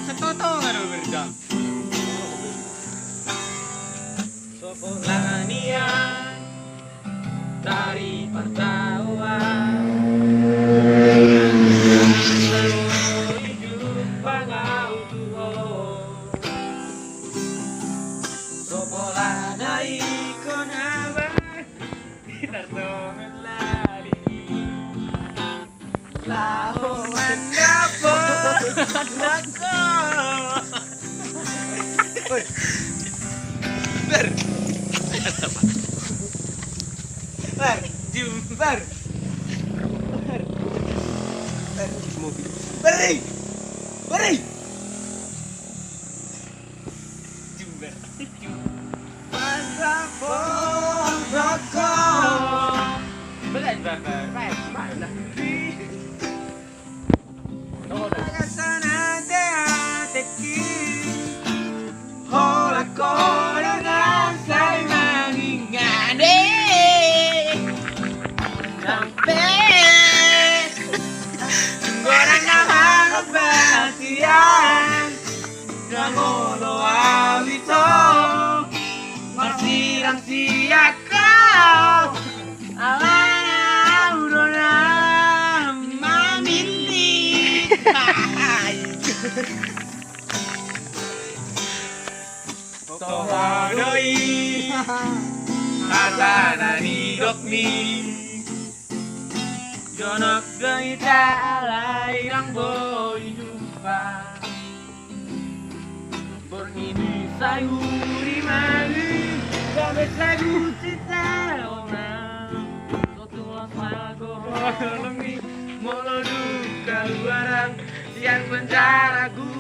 Setoto ngaro berdam. Lanian dari pantauan hidup bangau tuho sopola dari konaba tartongan lari lahoman dapat nako ber ber jumper ber mobil beri beri jumper masa pon rokok belan bapak baik mana sana dea teki hola korangan saya mengingade sampai gorang nama kebatian Jangono awito Marsirang siya kau Aurora mamili Tohadoi Asana ni dokmi Jonak gaita alay ng boy jumpa Borngini sayu di magi Gabe sayu cita orang Sotulas lagu Lengi Molodu keluaran Siang penjara gu